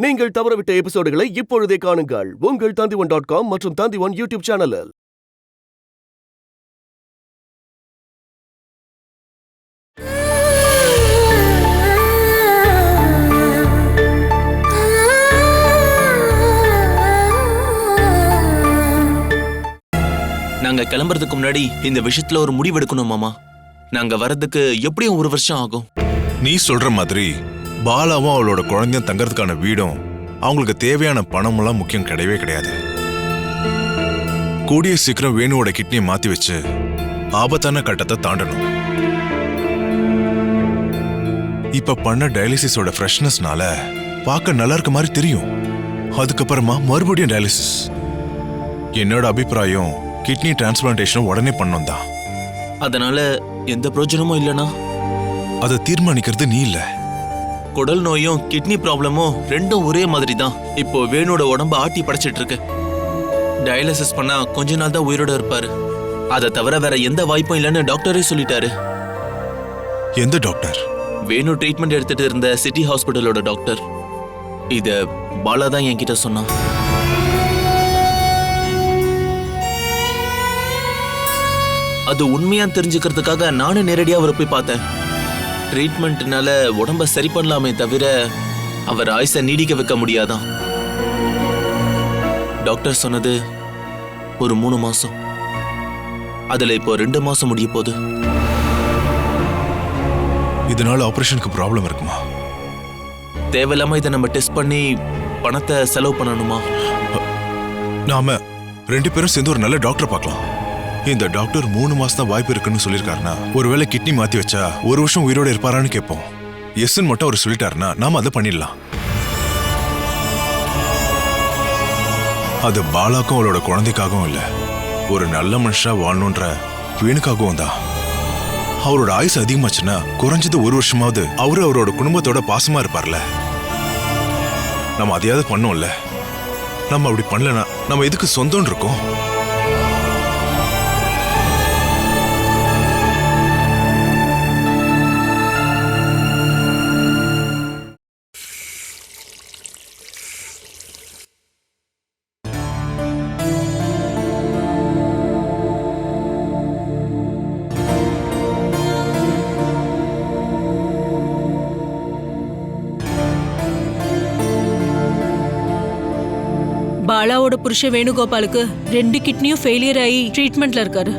நீங்கள் தவறவிட்ட எபிசோடுகளை இப்பொழுதே காணுங்கள் உங்கள் Tandivan.com மற்றும் Tandivan யூடியூப் சேனலில். நாங்க கிளம்புறதுக்கு முன்னாடி இந்த விஷயத்துல ஒரு முடிவு எடுக்கணும் மாமா. நாங்க வரதுக்கு எப்படியும் 1 வருஷம் ஆகும். நீ சொல்ற மாதிரி பாலாவும் அவளோட குழந்தையும் தங்கறதுக்கான வீடும் அவங்களுக்கு தேவையான பணம் எல்லாம் முக்கியம் கிடையவே கிடையாது. கூடிய சீக்கிரம் வேணுவோட கிட்னியை மாத்தி வச்சு ஆபத்தான கட்டத்தை தாண்டணும். இப்ப பண்ண டயாலிசிஸோட ஃப்ரெஷ்னஸ்னால பார்க்க நல்லா இருக்க மாதிரி தெரியும். அதுக்கப்புறமா மறுபடியும் டயாலிசிஸ். என்னோட அபிப்பிராயம் கிட்னி டிரான்ஸ்பிளான்டேஷன் உடனே பண்ணணும் தான். அதனால எந்த பிரயோஜனமும் இல்லனா அதை தீர்மானிக்கிறது நீ இல்ல. குடல் நோயும் கிட்னி ப்ராப்ளமும் ரெண்டும் ஒரே மாதிரி தான். இப்போ வேணோட உடம்ப ஆட்டி படைச்சிட்டு இருக்கு. டயாலிசிஸ் பண்ணா கொஞ்ச நாள் தான் உயிரோட இருப்பாரு. அதை தவிர வேற எந்த வாய்ப்பும் இல்லைன்னு டாக்டரே சொல்லிட்டாரு. எந்த டாக்டர்? வேணு ட்ரீட்மெண்ட் எடுத்துட்டு இருந்த சிட்டி ஹாஸ்பிட்டலோட டாக்டர். இத பாலா தான் என்கிட்ட சொன்னான். அது உண்மையா தெரிஞ்சுக்கிறதுக்காக நானும் நேரடியா அவரை போய் பார்த்தேன். ட்ரீட்மெண்ட்னால உடம்ப சரி பண்ணலாமே தவிர அவர் ஆயுசை நீடிக்க வைக்க முடியாதான். டாக்டர் சொன்னது ஒரு 3 மாசம். அதுல இப்போ 2 மாசம் முடிய போகுது. இதனால ஆபரேஷனுக்கு ப்ராப்ளம் இருக்குமா? தேவையில்லாம இதை நம்ம டெஸ்ட் பண்ணி பணத்தை செலவு பண்ணணுமா? நாம 2 பேரும் சேர்ந்து ஒரு நல்ல டாக்டர் பார்க்கலாம். இந்த டாக்டர் 3 மாசம் தான் வாய்ப்பு இருக்குன்னு சொல்லியிருக்காருன்னா ஒருவேளை கிட்னி மாத்தி வச்சா 1 வருஷம் உயிரோட இருப்பாரான்னு கேட்போம். எஸ்ன்னு மட்டும் அவர் சொல்லிட்டாருன்னா நாம அதை பண்ணிடலாம். அது பாலாக்கும் அவளோட குழந்தைக்காகவும் இல்ல, ஒரு நல்ல மனுஷா வாழணுன்ற வேணுக்காகவும் தான். அவரோட ஆயுசு அதிகமாச்சுன்னா குறைஞ்சது 1 வருஷமாவது அவரோட குடும்பத்தோட பாசமா இருப்பார்ல. நம்ம அதையாவது பண்ணோம்ல. நம்ம அப்படி பண்ணலனா நம்ம எதுக்கு சொந்தம் இருக்கோம்? பாலாவோட புருஷன் வேணுகோபாலுக்கு 2 கிட்னியும் ஃபெயிலியர் ஆகி ட்ரீட்மெண்ட்ல இருக்காரு.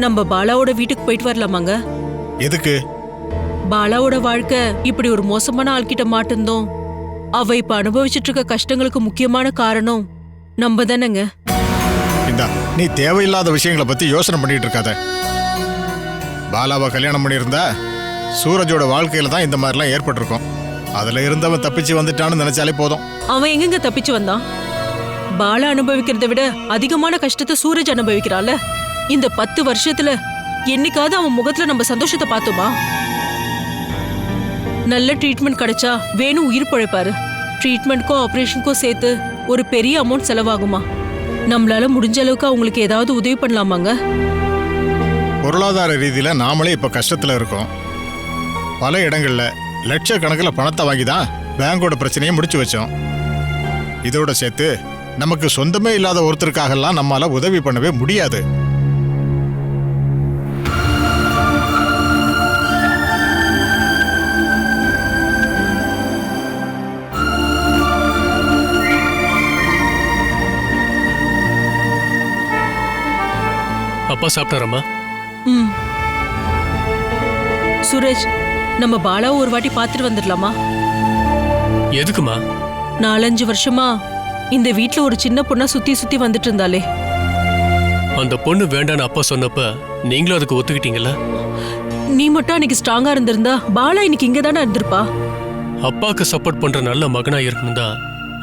நம்ம பாலாவோட வீட்டுக்கு போயிட்டு வரலாமாங்க? எதுக்கு? பாலாவோட வாழ்க்கை இப்படி ஒரு மோசமான ஆள்கிட்ட மாட்டுந்தோம். அவ இப்ப அனுபவிச்சுட்டு இருக்க கஷ்டங்களுக்கு முக்கியமான காரணம் நம்ம தானேங்க. இந்தா, நீ தேவையில்லாத விஷயங்களை பத்தி யோசனை பண்ணிட்டு இருக்காத. பாலாவை கல்யாணம் பண்ணியிருந்தா சூரஜோட வாழ்க்கையில தான் இந்த மாதிரிலாம் ஏற்பட்டிருக்கும். அதுல இருந்தவன் தப்பிச்சு வந்துட்டான்னு நினைச்சாலே போதும். அவன் எங்கெங்க தப்பிச்சு வந்தான்? பாலா அனுபவிக்கிறத விட அதிகமான கஷ்டத்தை சூரஜ் அனுபவிக்கிறான்ல. இந்த 10 வருஷத்துல என்னைக்காவது அவன் முகத்துல நம்ம சந்தோஷத்தை பார்த்தோமா? நல்ல ட்ரீட்மெண்ட் கிடைச்சா வேணும் உயிர் பழைப்பாரு. ட்ரீட்மெண்ட்க்கும் ஆபரேஷனுக்கும் சேர்த்து ஒரு பெரிய அமௌண்ட் செலவாகுமா? நம்மளால முடிஞ்ச அளவுக்கு அவங்களுக்கு ஏதாவது உதவி பண்ணலாமாங்க? பொருளாதார ரீதியில நாமளே இப்ப கஷ்டத்துல இருக்கோம். பல இடங்கள்ல லட்சக்கணக்கில் பணத்தை வாங்கி தான் பேங்கோட பிரச்சனையை முடிச்சு வச்சோம். இதோட சேர்த்து நமக்கு சொந்தமே இல்லாத ஒருத்தருக்காகலாம் நம்மால உதவி பண்ணவே முடியாது. அப்பா சாப்பிட்டாரம்மா? சுரேஷ், நம்ம பாலாவை ஒரு வாட்டி பார்த்துட்டு வந்துடலாமா? எதுக்குமா? 4-5 வருஷமா இந்த வீட்ல ஒரு சின்ன பொண்ணா சுத்தி சுத்தி வந்துட்டு இருந்தாலே. அந்த பொண்ணு வேண்டான்னு அப்பா சொன்னப்ப நீங்களும் அதுக்கு ஒத்துக்கிட்டீங்கல்ல? நீ மட்டும் அன்னைக்கு ஸ்ட்ராங்கா இருந்திருந்தா பாலா இன்னைக்கு இங்க தானே இருந்திருப்பா. அப்பாவுக்கு சப்போர்ட் பண்ற நல்ல மகனா இருக்கணும் தான்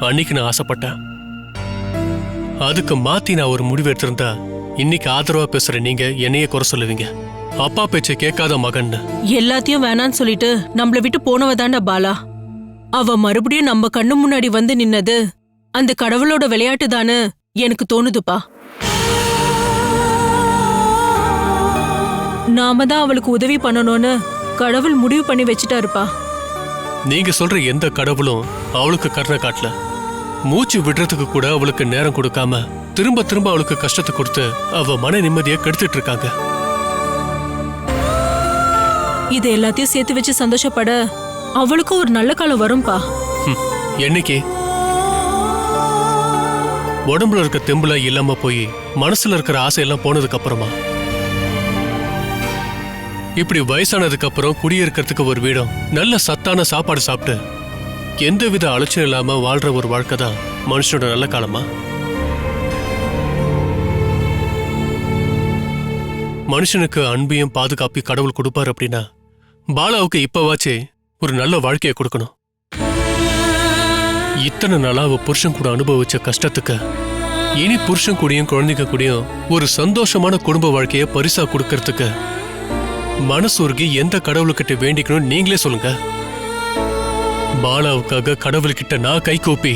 அன்னைக்கு நான் ஆசைப்பட்டேன். அதுக்கு மாத்தி நான் ஒரு முடிவு எடுத்திருந்தா இன்னைக்கு ஆதரவா பேசுற நீங்க என்னையே குறை சொல்லுவீங்க. அப்பா பேச்சை கேட்காத மகன். எல்லாத்தையும் வேணான்னு சொல்லிட்டு நம்மள விட்டு போனவ தானே பாலா. அவ மறுபடியும் நம்ம கண்ணு முன்னாடி வந்து நின்னது அந்த கடவுளோட விளையாட்டு தானு எனக்கு தோணுதுப்பா. நாம தான் அவளுக்கு உதவி பண்ணணும்னு கடவுள் முடிவு பண்ணி வச்சுட்டாருப்பா. நீங்க சொல்ற எந்த கடவுளும் அவளுக்கு கருணை காட்டல. மூச்சு விடுறதுக்கு கூட அவளுக்கு நேரம் கொடுக்காம திரும்ப திரும்ப அவளுக்கு கஷ்டத்தை கொடுத்து அவ மன நிம்மதியை கெடுத்துட்டு இருக்காங்க. இது எல்லாத்தையும் சேர்த்து வச்சு சந்தோஷப்பட அவளுக்கும் ஒரு நல்ல காலம் வரும்பா. என்னைக்கு? உடம்புல இருக்க தெம்புல இல்லாம போய் மனசுல இருக்கிற ஆசையெல்லாம் போனதுக்கு அப்புறமா. இப்படி வயசானதுக்கு அப்புறம் குடியிருக்கிறதுக்கு ஒரு வீடும் நல்ல சத்தான சாப்பாடு சாப்பிட்டு எந்தவித அலட்சியம் இல்லாம வாழ்ற ஒரு வாழ்க்கை தான் மனுஷனோட நல்ல காலமா? மனுஷனுக்கு அன்பையும் பாதுகாப்பையும் கடவுள் கொடுப்பாரு அப்படின்னா பாலாவுக்கு இப்பவாச்சே ஒரு நல்ல வாழ்க்கையை கொடுக்கணும். இத்தனை நாளா அவ புருஷன் கூட அனுபவிச்ச கஷ்டத்துக்கு இனி புருஷன் கூடயும் குழந்தைங்க கூடயும் ஒரு சந்தோஷமான குடும்ப வாழ்க்கைய பரிசா கொடுக்கறதுக்கு மனசுருகி எந்த கடவுள்கிட்ட வேண்டிக்கணும் நீங்களே சொல்லுங்க. பாலாவுக்காக கடவுள்கிட்ட நான் கை கூப்பி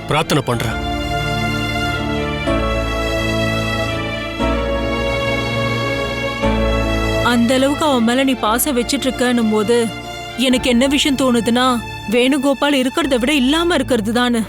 பிரார்த்தனை பண்றேன். அந்த அளவுக்கு அவன் மேல நீ பாசம் வச்சிட்டு இருக்கன்னும் போது எனக்கு என்ன விஷயம் தோணுதுன்னா, வேணுகோபால் இருக்கிறத விட இல்லாம இருக்கிறது தானு.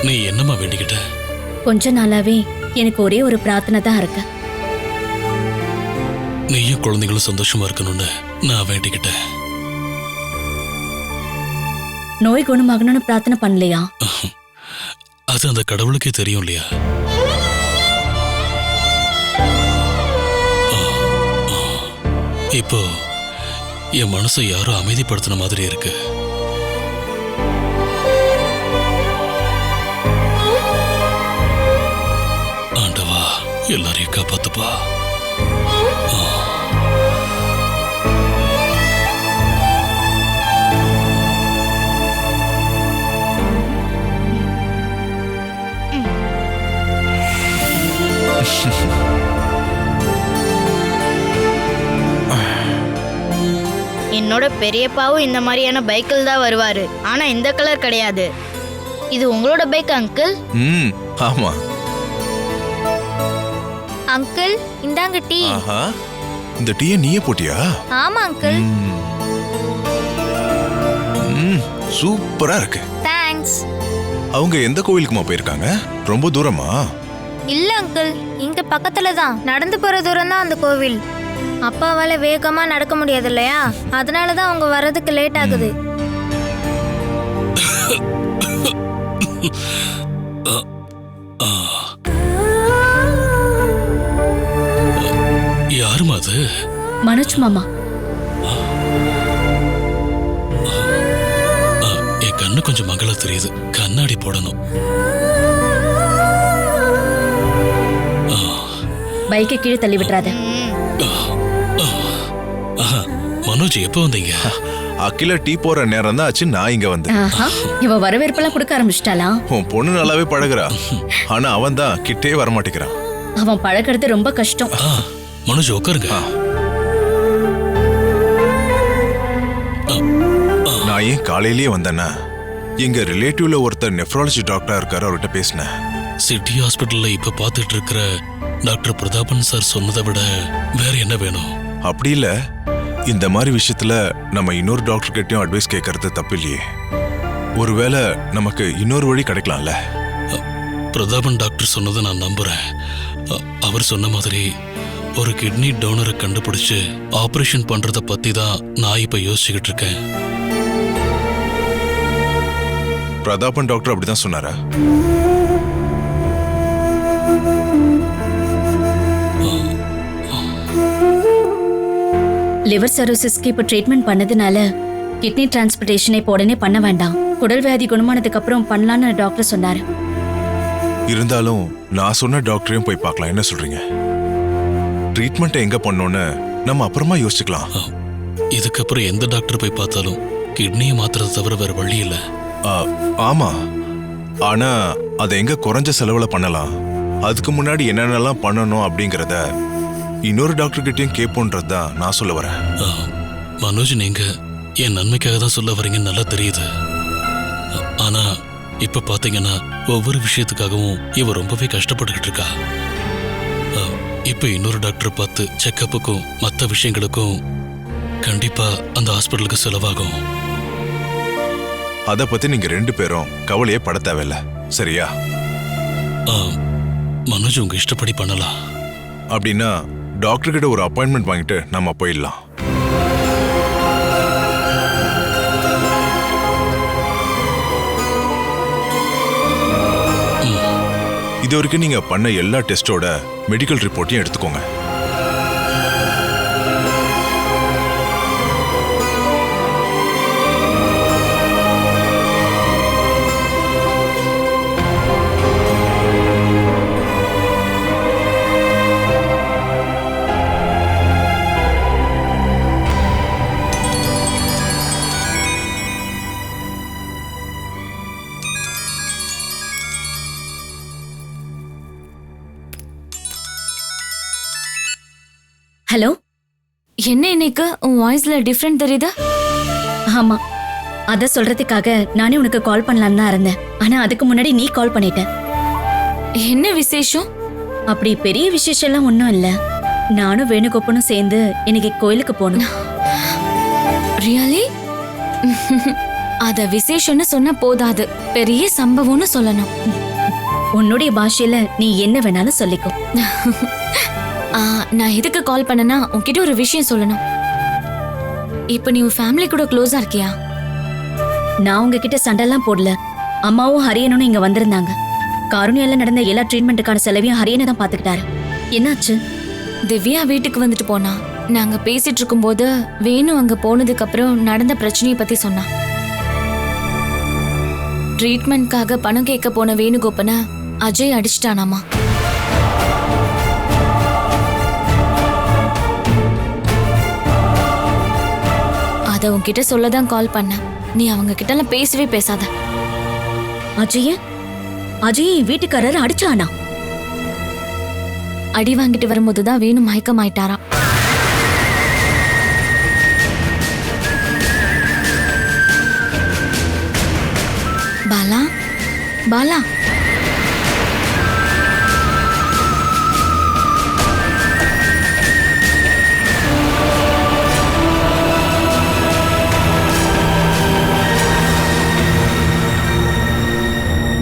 நீ என்னம்மா வேண்டிக்கிட்ட? கொஞ்ச நாளாவே எனக்கு ஒரே ஒரு பிரார்த்தனை தான் இருக்கு. நீயும் குழந்தைகளும் சந்தோஷமா இருக்கணும்னு நான் வேண்டிக்கிட்டேன். நோய் குணமாகணும்னு பிரார்த்தனை பண்ணலையா? அது அந்த கடவுளுக்கே தெரியும் இல்லையா? இப்போ என் மனசை யாரோ அமைதிப்படுத்தின மாதிரி இருக்கு. ஆண்டவா, எல்லாரையும் காப்பாத்துப்பா. என்னோட பெரியப்பாவும் இந்த மாதிரியான பைக்கில் தான் வருவாரு. ஆனா இந்த கலர் கிடையாது. இது உங்களோட பைக் அங்கிள்? ஆமா அங்கிள், இந்தாங்க டீ. இந்த டீயை நீயே போட்டியா? ஆமா அங்கிள். சூப்பரா இருக்கு. தேங்க்ஸ். அவங்க எந்த கோவிலுக்குமா போயிருக்காங்க? ரொம்ப தூரமா? இல்ல அங்கிள், இங்க பக்கத்துல தான். நடந்து போற தூரம் தான் அந்த கோவில். அப்பாவால வேகமா நடக்க முடியாது இல்லையா, அதனாலதான் அவங்க வர்றதுக்கு லேட் ஆகுது. யாருமா அது? மனோஜ் மாமா. என் கண்ணு கொஞ்சம் மங்களா தெரியுது. கண்ணாடி போடணும். பைக்கை கீழே தள்ளி விட்டுறாத. மனோஜ் எப்போ வந்தீங்க? அகில டீ போற நேரம் தான் ஆச்சு நான் இங்க வந்தேன். ஆஹா, இவ வரவேற்பெல்லாம் கொடுக்க ஆரம்பிச்சிட்டாளா? உன் பொண்ணு நல்லாவே பழகுறா, ஆனா அவன் தான் கிட்டே வரமாட்டேங்கிறான். அவன் பழகிறது ரொம்ப கஷ்டம். மனோஜ் உட்காருங்க. நான் ஏன் காலையிலேயே வந்தேன்னா, எங்க ரிலேட்டிவ்ல ஒருத்தர் நெஃப்ராலஜி டாக்டரா இருக்காரு, அவர்கிட்ட பேசினேன். சிட்டி ஹாஸ்பிட்டல்ல இப்ப பார்த்துட்டு இருக்கிற டாக்டர் பிரதாபன் சார் சொன்னதை விட வேற என்ன வேணும்? அப்படி இல்ல, இந்த மாதிரி விஷயத்துல நம்ம இன்னொரு டாக்டர் கிட்டயும் அட்வைஸ் கேட்கறது தப்பு இல்லையே. ஒருவேளை நமக்கு இன்னொரு வழி கிடைக்கலாம்ல. பிரதாபன் டாக்டர் சொன்னதை நான் நம்புறேன். அவர் சொன்ன மாதிரி ஒரு கிட்னி டோனரை கண்டுபிடிச்சு ஆபரேஷன் பண்றத பத்தி தான் நான் இப்ப யோசிச்சுக்கிட்டு இருக்கேன். பிரதாபன் டாக்டர் அப்படிதான் சொன்னாரா? லிவர் சரோசிஸ்க்கு இப்ப ட்ரீட்மெண்ட் பண்ணதுனால கிட்னி டிரான்ஸ்பிளேஷனை இப்போ உடனே பண்ண வேண்டாம். குடல் வியாதி குணமானதுக்கு அப்புறம் பண்ணலான்னு டாக்டர் சொன்னாரு. இருந்தாலும் நான் சொன்ன டாக்டரையும் போய் பார்க்கலாம், என்ன சொல்றீங்க? ட்ரீட்மெண்ட் எங்க பண்ணோன்னு நம்ம அப்புறமா யோசிச்சுக்கலாம். இதுக்கப்புறம் எந்த டாக்டர் போய் பார்த்தாலும் கிட்னியை மாத்துறதை தவிர வேற வழி இல்லை. ஆமா, ஆனா அதை எங்க குறைஞ்ச செலவுல பண்ணலாம், அதுக்கு முன்னாடி என்னென்னலாம் பண்ணணும் அப்படிங்கறத இன்னொரு டாக்டர் கிட்டயும் கேட்போன்றது தான் நான் சொல்ல வரேன். மனோஜ், நீங்க என் நன்மைக்காக தான் சொல்ல வரீங்கன்னு நல்லா தெரியுது. ஆனா இப்ப பாத்தீங்கன்னா ஒவ்வொரு விஷயத்துக்காகவும் இவ ரொம்பவே கஷ்டப்பட்டுக்கிட்டு இருக்கா. இப்ப இன்னொரு டாக்டர் பார்த்து செக்கப்புக்கும் மற்ற விஷயங்களுக்கும் கண்டிப்பா அந்த ஹாஸ்பிட்டலுக்கு செலவாகும். அத பத்தி நீங்க ரெண்டு பேரும் கவலையே பட தேவையில்ல, சரியா? மனோஜ், உங்க இஷ்டப்படி பண்ணலாம். அப்படின்னா டாக்டர் கிட்ட ஒரு அப்பாயின்மெண்ட் வாங்கிட்டு நம்ம போயிடலாம். இது வரைக்கும் நீங்க பண்ண எல்லா டெஸ்டோட மெடிக்கல் ரிப்போர்ட்டையும் எடுத்துக்கோங்க. ஹலோ, என்ன இன்னைக்கு உன் வாய்ஸ்ல டிஃபரெண்ட் தெரியுதா? ஆமா, அத சொல்றதுக்காக நானே உனக்கு கால் பண்ணலாம்னு தான் இருந்தேன். ஆனா அதுக்கு முன்னாடி நீ கால் பண்ணிட்ட. என்ன விசேஷம்? அப்படி பெரிய விசேஷம் எல்லாம் ஒன்றும் இல்ல. நானும் வேணுகோப்பனும் சேர்ந்து இன்னைக்கு கோயிலுக்கு போகணும். ரியலி? அத விசேஷம்னு சொன்ன போதாது, பெரிய சம்பவம்னு சொல்லணும். உன்னுடைய பாஷையில நீ என்ன வேணாலும் சொல்லிக்கோ. நான் எதுக்கு கால் பண்ணனா, உன்கிட்ட ஒரு விஷயம் சொல்லணும். இப்ப நீ உன் ஃபேமிலி கூட க்ளோஸா இருக்கியா? நான் உங்ககிட்ட சண்டைலாம் போடல. அம்மாவும் ஹரியனும் இங்க வந்திருந்தாங்க. காருண்யால நடந்த எல்லா ட்ரீட்மெண்ட்டுக்கான செலவையும் ஹரியனை தான் பாத்துக்கிட்டாரு. என்னாச்சு? திவ்யா வீட்டுக்கு வந்துட்டு போனா. நாங்க பேசிட்டு இருக்கும்போது வேணு அங்க போனதுக்கு அப்புறம் நடந்த பிரச்சனையை பத்தி சொன்னா. ட்ரீட்மெண்ட்காக பணம் கேட்க போன வேணுகோப்பனை அஜய் அடிச்சிட்டானாமா. அத உன்கிட்ட சொல்லதான் கால் பண்ண. நீ அவங்க கிட்ட எல்லாம் பேசவே பேசாத. அஜய் வீட்டுக்காரர் அடிச்சானா? அடி வாங்கிட்டு வரும்போதுதான் வேணு மயக்கமாயிட்டாராம். Bala, Bala,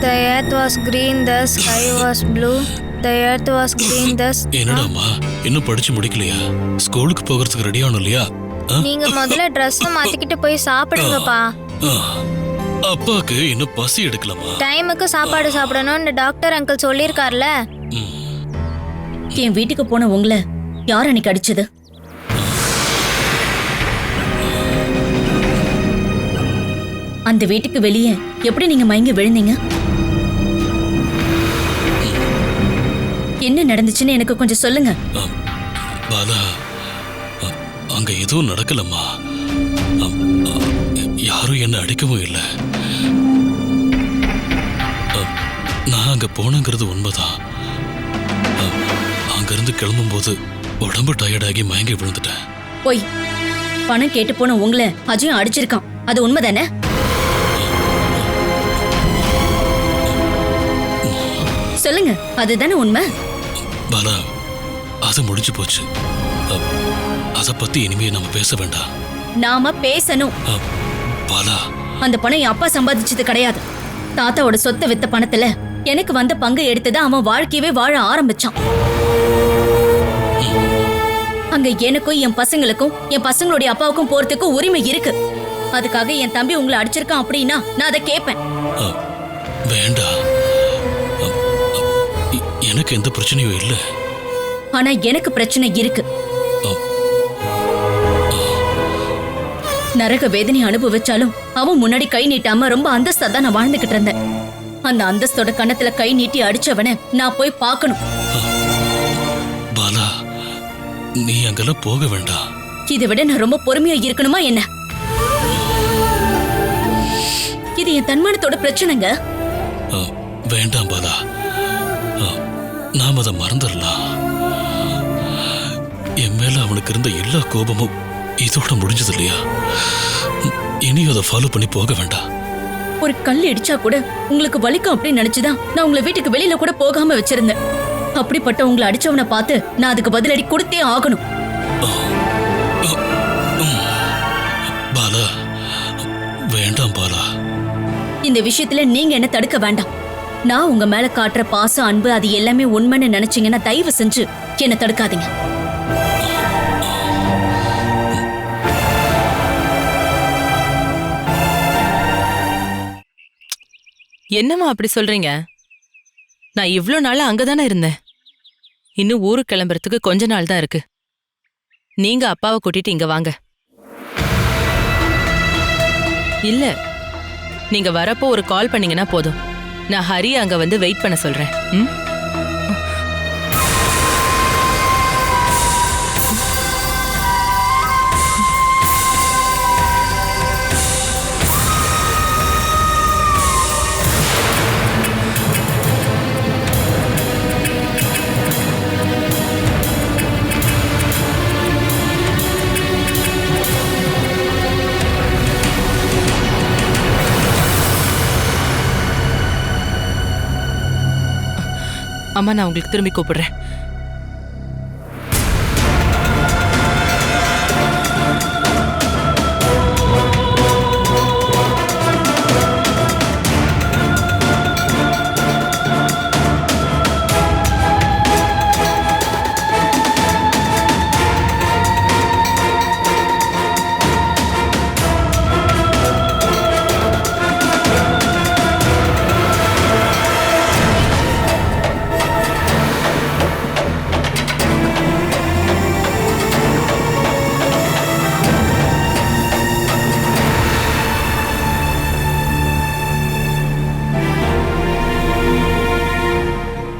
The earth was green, the sky was blue. The earth was green, the என்னடாமா, இன்னும் படிச்சு முடிக்கலையா? ஸ்கூலுக்கு போகிறதுக்கு ரெடி ஆகணும் இல்லையா? நீங்க முதல்ல ட்ரெஸ் மாத்திக்கிட்டு போய் சாப்பிடுங்கப்பா. அப்பாக்கு இன்னும் பசி எடுக்கலாமா? டைமுக்கு சாப்பாடு சாப்பிடணும்னு டாக்டர் அங்கிள் சொல்லியிருக்கார்ல. என் வீட்டுக்கு போன உங்களை யார் அன்னைக்கு அடிச்சது? அந்த வீட்டுக்கு வெளியே எப்படி நீங்க மயங்கி விழுந்தீங்க? என்ன நடந்துச்சுன்னு எனக்கு கொஞ்சம் சொல்லுங்க. பாலா, அங்க எதுவும் நடக்கலம்மா. யாரும் என்ன அடிக்கவும் இல்லை. நான் அங்க போனங்கிறது உண்மைதான். அங்கிருந்து கிளம்பும்போது உடம்பு டயர்டாகி மயங்கி விழுந்துட்டேன். போய் பணம் கேட்டு போன உங்களை அஜயும் அடிச்சிருக்கான், அது உண்மைதானே? சொல்லுங்க, அதுதானே உண்மை? பாலா, அது முடிஞ்சு போச்சு. அத பத்தி இனிமே நம்ம பேச வேண்டாம். நாம பேசணும். பாலா, அந்த பணம் என் அப்பா சம்பாதிச்சது கிடையாது. தாத்தாவோட சொத்தை வித்த பணத்துல எனக்கு வந்த பங்கு எடுத்துதான் அவன் வாழ்க்கையவே வாழ ஆரம்பிச்சான். அங்க எனக்கும் என் பசங்களுக்கும் என் பசங்களுடைய அப்பாவுக்கும் போறதுக்கு உரிமை இருக்கு. அதுக்காக என் தம்பி உங்களை அடிச்சிருக்கான் அப்படின்னா நான் அதை கேட்பேன். வேண்டாம், எனக்கு எந்த பிரச்சனையும் இல்லை. ஆனா எனக்கு பிரச்சனை இருக்கு. நரக வேதனை அனுபவிச்சாலும் அவன் முன்னாடி கை நீட்டாம ரொம்ப அந்தஸ்தா தான் நான் வாழ்ந்துகிட்டு இருந்தேன். அந்த அந்தஸ்தோட கண்ணத்துல கை நீட்டி அடிச்சவன நான் போய் பார்க்கணும். பாலா, நீ அங்கெல்லாம் போக வேண்டாம். இதை விட நான் ரொம்ப பொறுமையா இருக்கணுமா என்ன? இது என் தன்மானத்தோட பிரச்சனைங்க. வேண்டாம் பாலா, நாம் அதை மறந்துடலாம். என் மேல அவனுக்கு இருந்த எல்லா கோபமும் இதோட முடிஞ்சது இல்லையா? இனியும் அதை ஃபாலோ பண்ணி போக வேண்டாம். ஒரு கல் இடிச்சா கூட உங்களுக்கு வலிக்கும் அப்படின்னு நினைச்சுதான் நான் உங்களை வீட்டுக்கு வெளியில கூட போகாம வச்சிருந்தேன். அப்படிப்பட்ட உங்களை அடிச்சவனை பார்த்து நான் அதுக்கு பதிலடி கொடுத்தே ஆகணும். பாலா, வேண்டாம் பாலா. இந்த விஷயத்துல நீங்க என்ன தடுக்க வேண்டாம். நான் உங்க மேல காட்டுற பாசம், அன்பு அது எல்லாமே உண்மைன்னு நினைச்சீங்கன்னா தயவு செஞ்சு என்ன தடுக்காதீங்க. என்னம்மா அப்படி சொல்றீங்க? நான் இவ்ளோ நாளா அங்கதானே இருந்தேன். இன்னும் ஊருக்கு கிளம்புறதுக்கு கொஞ்ச நாள் தான் இருக்கு. நீங்க அப்பாவை கூட்டிட்டு இங்க வாங்க. இல்ல, நீங்க வரப்போ ஒரு கால் பண்ணீங்கன்னா போதும். நான் ஹரி அங்க வந்து வெயிட் பண்ண சொல்றேன். அம்மா, நான் உங்களுக்கு திரும்பி கூப்பிடுறேன்.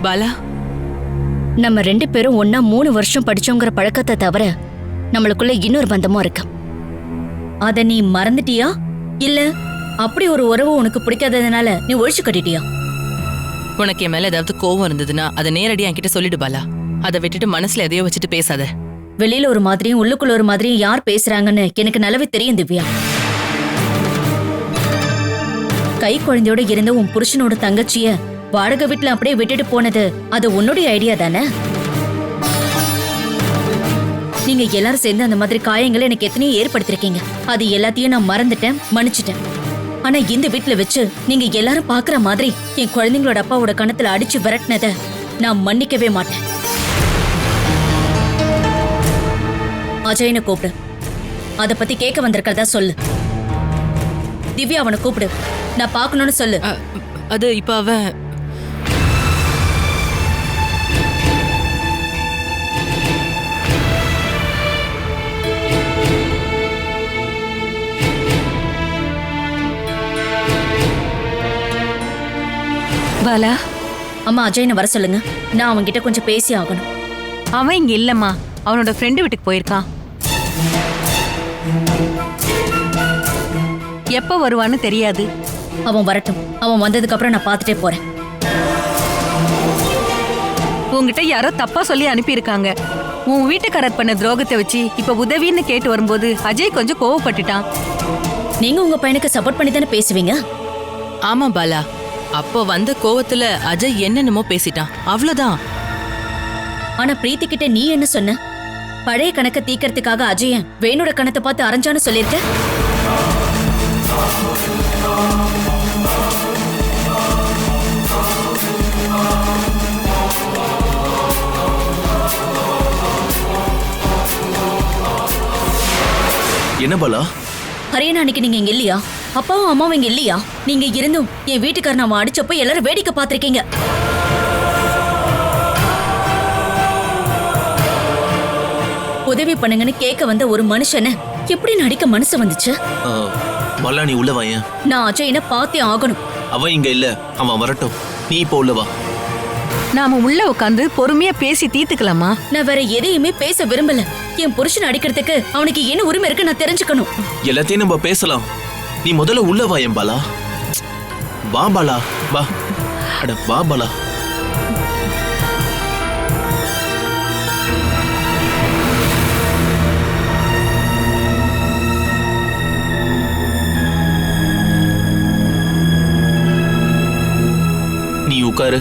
பாலா, நம்ம 2 பேரும் ஒன்னா 3 வருஷம் படிச்சோங்கிற பழக்கத்தை தவிர நம்மளுக்குள்ள இன்னொரு பந்தமும் இருக்கு. அத நீ மறந்துட்டியா? இல்ல அப்படி ஒரு உறவு உனக்கு பிடிக்காததுனால நீ ஒழிச்சு கட்டிட்டியா? உனக்கு என் மேல ஏதாவது கோவம் இருந்ததுன்னா அதை நேரடியா என்கிட்ட சொல்லிடு பாலா. அதை விட்டுட்டு மனசுல எதையோ வச்சுட்டு பேசாத. வெளியில ஒரு மாதிரியும் உள்ளுக்குள்ள ஒரு மாதிரியும் யார் பேசுறாங்கன்னு எனக்கு நல்லாவே தெரியும் திவ்யா. கை குழந்தையோட இருந்த உன் புருஷனோட தங்கச்சிய வாடகை வீட்டுல அப்படியே விட்டுட்டு போனது அது உன்னுடைய ஐடியா தானே? நீங்க எல்லாரும் சேர்ந்து அந்த மாதிரி காயங்களை எனக்கு எத்தனையோ ஏற்படுத்திருக்கீங்க. அது எல்லாத்தையும் நான் மறந்துட்டேன், மன்னிச்சிட்டேன். ஆனா இந்த வீட்டுல வச்சு நீங்க எல்லாரும் பாக்குற மாதிரி என் குழந்தைங்களோட அப்பாவோட கணத்துல அடிச்சு விரட்டினத நான் மன்னிக்கவே மாட்டேன். அஜயனை கூப்பிடு. அத பத்தி கேட்க வந்திருக்கிறதா சொல்லு. திவ்யா அவனை கூப்பிடு, நான் பாக்கணும்னு சொல்லு. அது இப்ப அவன் பாலா, அம்மா அஜயனை வர சொல்லுங்க. நான் அவன்கிட்ட கொஞ்சம் பேசி ஆகணும். அவன் இங்க இல்லம்மா, அவனோட ஃப்ரெண்டு வீட்டுக்கு போயிருக்கான். எப்ப வருவான்னு தெரியாது. அவன் வரட்டும். அவன் வந்ததுக்கு அப்புறம் நான் பார்த்துட்டே போறேன். உங்ககிட்ட யாரோ தப்பா சொல்லி அனுப்பியிருக்காங்க. உன் வீட்டுக்காரர் பண்ண துரோகத்தை வச்சு இப்ப உதவின்னு கேட்டு வரும்போது அஜய் கொஞ்சம் கோவப்பட்டுட்டான். நீங்க உங்க பையனுக்கு சப்போர்ட் பண்ணி தானே பேசுவீங்க? ஆமா பாலா, அப்போ வந்த கோவத்துல அஜய் என்னென்னமோ பேசிட்டான், அவ்வளவுதான். ஆனா பிரீத்தி கிட்ட நீ என்ன சொன்ன? பழைய கணக்கை தீக்கிறதுக்காக அஜயன் வேணோட கணத்தை பார்த்து அரைஞ்சான்னு சொல்லியிருக்க. என்ன பாலா? ஹரியனா, அன்னைக்கு நீங்க இங்க இல்லையா? அப்பாவும் அம்மாவும் இங்க இல்லையா? நீங்க இருந்தும் என் வீட்டுக்காரன் அவன் அடிச்சப்போ எல்லாரும் வேடிக்கை பார்த்திருக்கீங்க. உதவி பண்ணுங்கன்னு கேட்க வந்த ஒரு மனுஷனை எப்படி நடிக்க மனசு வந்துச்சு? பாலா, நீ உள்ள வாயேன். நான் அஜயனை பார்த்தே ஆகணும். அவன் இங்க இல்ல, அவன் வரட்டும். நீ இப்போ உள்ள வா. நாம உள்ள உட்காந்து பொறுமையா பேசி தீர்த்துக்கலாமா? நான் வேற எதையுமே பேச விரும்பல. என் புருஷன் அடிக்கிறதுக்கு அவனுக்கு என்ன உரிமை இருக்கு நான் தெரிஞ்சுக்கணும். எல்லாத்தையும் நம்ம பேசலாம். நீ முதல்ல உள்ள வாயேன் பாலா. வா பாலா, வா. அட வா பாலா. நீ உட்காரு.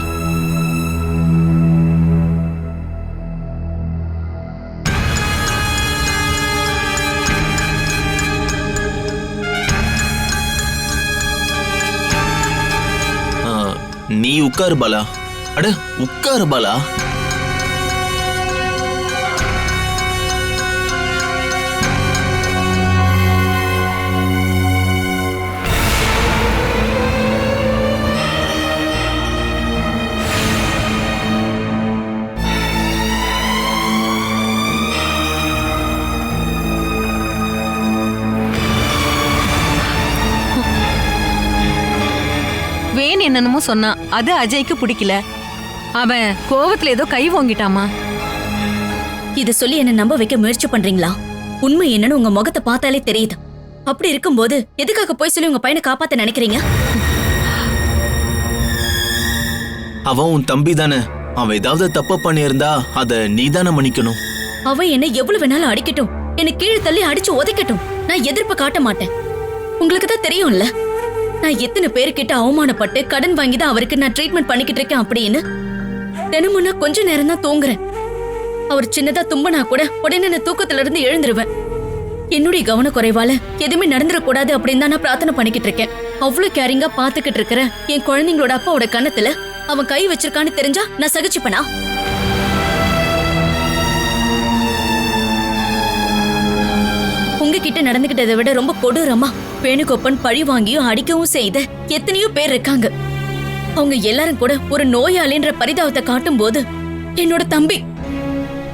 நீ உட்காரு பாலா. அட உட்காரு பாலா. வேன் என்னன்னு சொன்னான், அது அஜய்க்கு பிடிக்கல. அவன் கோவத்துல ஏதோ கை வாங்கிட்டாமா. இத சொல்லி என்ன நம்ப வைக்க முயற்சி பண்றீங்களா? உண்மை என்னன்னு உங்க முகத்தை பார்த்தாலே தெரியுது. அப்படி இருக்கும்போது எதுக்காக போய் சொல்லி உங்க பையனை காப்பாத்த நினைக்கிறீங்க? அவன் உன் தம்பி தானே. அவன் ஏதாவது தப்பு பண்ணியிருந்தா அத நீ தானே மன்னிக்கணும். அவன் என்ன எவ்வளவு வேணாலும் அடிக்கட்டும், என்னை கீழே தள்ளி அடிச்சு உதைக்கட்டும், நான் எதிர்ப்பு காட்ட மாட்டேன். உங்களுக்கு தான் தெரியும்ல, நான் எத்தனை பேருக்கிட்ட அவமானப்பட்டு கடன் வாங்கி தான் அவருக்கு நான் ட்ரீட்மெண்ட் பண்ணிக்கிட்டு இருக்கேன் அப்படின்னு. தினமும் நான் கொஞ்ச நேரம் தான் தூங்குறேன். அவர் சின்னதா தும்பனா கூட உடனே நான் தூக்கத்துல இருந்து எழுந்துருவேன். என்னுடைய கவனக்குறைவால எதுவுமே நடந்துடக்கூடாது அப்படின்னு தான் நான் பிரார்த்தனை பண்ணிக்கிட்டு இருக்கேன். அவ்வளவு கேரிங்கா பாத்துக்கிட்டு இருக்கிற என் குழந்தைங்களோட அப்பாவோட கண்ணத்துல அவன் கை வச்சிருக்கான்னு தெரிஞ்சா நான் சகிச்சுப்பனா? உங்ககிட்ட நடந்துகிட்டதை விட ரொம்ப கொடூரமா வேணுகோப்பன் பழி வாங்கியும் அடிக்கவும் செய்த எத்தனையோ பேர் இருக்காங்க. அவங்க எல்லாரும் கூட ஒரு நோயாளின்ற பரிதாபத்தை காட்டும் போது என்னோட தம்பி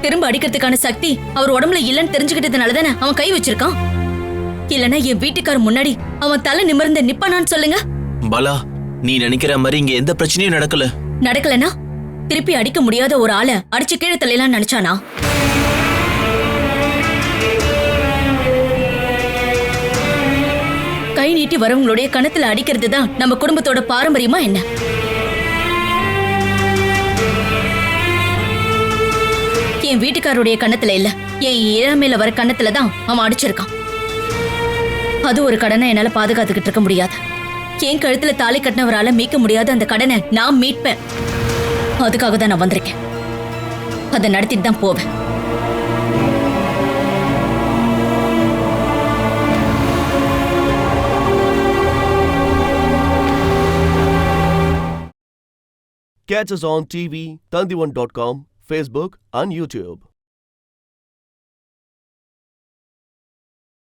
திரும்ப அடிக்கிறதுக்கான சக்தி அவர் உடம்புல இல்லன்னு தெரிஞ்சுக்கிட்டதுனாலதானே அவன் கை வச்சிருக்கான். இல்லனா என் வீட்டுக்காரர் முன்னாடி அவன் தலை நிமிர்ந்து நிப்பானான்னு சொல்லுங்க. பாலா, நீ நினைக்கிற மாதிரி இங்க எந்த பிரச்சனையும் நடக்கலனா திருப்பி அடிக்க முடியாத ஒரு ஆளை அடிச்சு கீழே தள்ளையெல்லாம் நினைச்சானா? கை நீட்டி வரவங்களுடைய கணத்துல அடிக்கிறது தான் நம்ம குடும்பத்தோட பாரம்பரியமா என்ன? என் வீட்டுக்காரருடைய கணத்துல இல்ல, என் இளமையில வர கணத்துல தான் அவன் அடிச்சிருக்கான். அது ஒரு கடனை என்னால பாதுகாத்துக்கிட்டு இருக்க முடியாது. என் கழுத்துல தாலி கட்டினவரால மீட்க முடியாத அந்த கடனை நான் மீட்பேன். அதுக்காக தான் நான் வந்திருக்கேன். அதை நடத்திட்டு தான் போவேன். Catch us on TV, Tandivan.com, Facebook and YouTube.